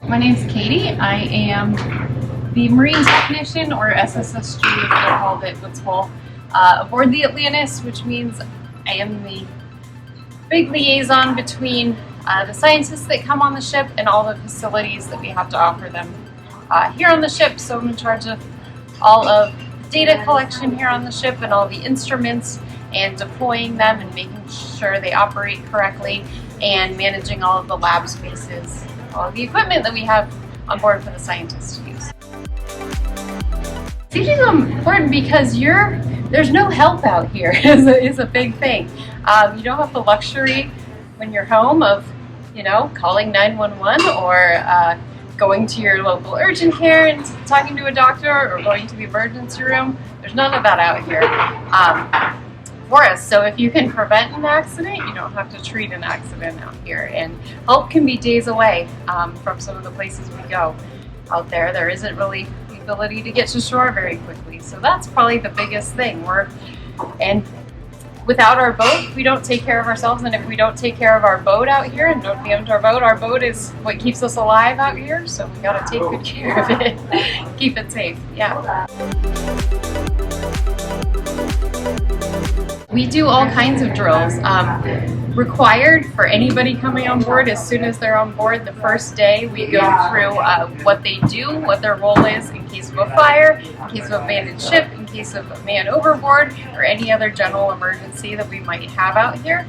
My name's Catie. I am the Marine Technician, or SSSG as they're called at Woods Hole, aboard the Atlantis, which means I am the big liaison between the scientists that come on the ship and all the facilities that we have to offer them here on the ship. So I'm in charge of all of data collection here on the ship and all the instruments and deploying them and making sure they operate correctly and managing all of the lab spaces, all of the equipment that we have on board for the scientists to use. Safety is important because there's no help out here is a big thing. You don't have the luxury when you're home of, calling 911 or going to your local urgent care and talking to a doctor or going to the emergency room. There's none of that out here for us. So if you can prevent an accident, you don't have to treat an accident out here. And help can be days away from some of the places we go out there. There isn't really the ability to get to shore very quickly. So that's probably the biggest thing. And without our boat, we don't take care of ourselves. And if we don't take care of our boat out here and don't damage our boat is what keeps us alive out here. So we gotta take good care of it, keep it safe, yeah. We do all kinds of drills. Required for anybody coming on board, as soon as they're on board the first day, we go through what they do, what their role is in case of a fire, in case of an abandoned ship, in case of a man overboard, or any other general emergency that we might have out here.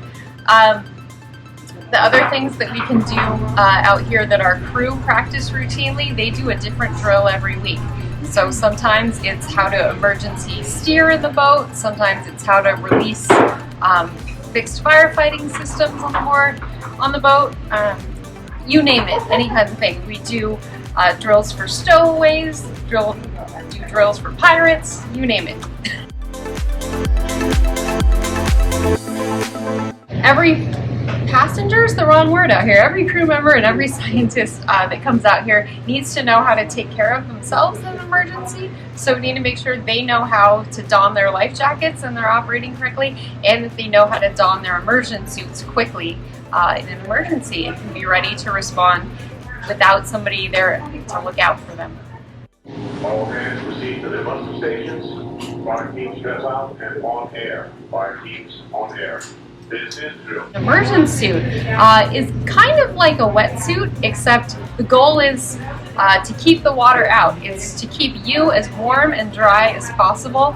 The other things that we can do out here that our crew practice routinely, they do a different drill every week. So sometimes it's how to emergency steer in the boat, sometimes it's how to release fixed firefighting systems on the boat, you name it, any kind of thing. We do drills for stowaways, do drills for pirates, you name it. Every passenger is the wrong word out here. Every crew member and every scientist that comes out here needs to know how to take care of themselves in an emergency. So we need to make sure they know how to don their life jackets and they're operating correctly, and that they know how to don their immersion suits quickly in an emergency and can be ready to respond without somebody there to look out for them. All hands proceed to their muster stations. Fire teams step out and on air. Fire teams on air. This is drill. Immersion suit is kind of like a wetsuit, except the goal is to keep the water out. It's to keep you as warm and dry as possible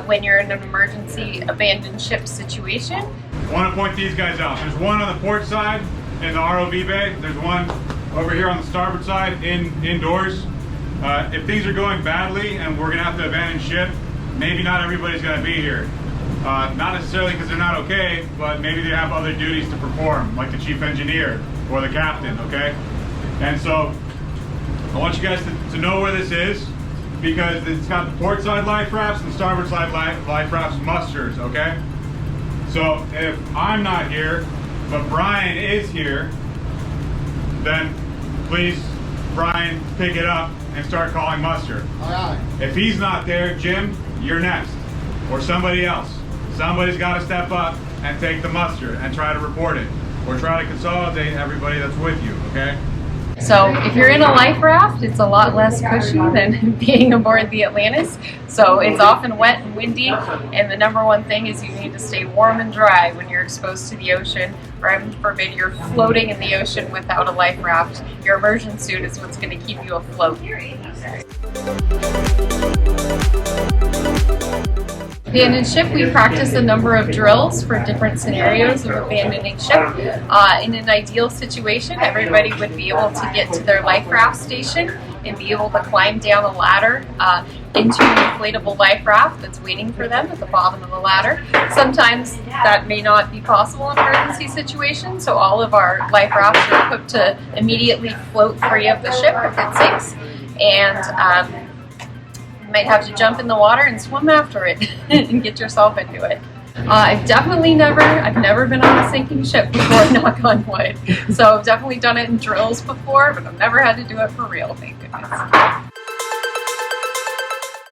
when you're in an emergency abandoned ship situation. I want to point these guys out. There's one on the port side in the ROV bay. There's one over here on the starboard side indoors. If things are going badly and we're going to have to abandon ship, maybe not everybody's going to be here. Not necessarily because they're not okay, but maybe they have other duties to perform, like the chief engineer or the captain, okay? And so I want you guys to know where this is, because it's got the port side life rafts and the starboard side life rafts musters, okay? So if I'm not here, but Brian is here, then please, Brian, pick it up and start calling muster. Aye, aye. If he's not there, Jim, you're next, or somebody else. Somebody's got to step up and take the muster and try to report it, or try to consolidate everybody that's with you, okay? So if you're in a life raft, it's a lot less cushy than being aboard the Atlantis. So it's often wet and windy, and the number one thing is you need to stay warm and dry when you're exposed to the ocean, or heaven forbid you're floating in the ocean without a life raft. Your immersion suit is what's going to keep you afloat. Abandoned ship, we practice a number of drills for different scenarios of abandoning ship. In an ideal situation, everybody would be able to get to their life raft station and be able to climb down a ladder into an inflatable life raft that's waiting for them at the bottom of the ladder. Sometimes that may not be possible in emergency situations, so all of our life rafts are equipped to immediately float free of the ship if it sinks. And you might have to jump in the water and swim after it and get yourself into it. I've never been on a sinking ship before, knock on wood. So I've definitely done it in drills before, but I've never had to do it for real, thank goodness.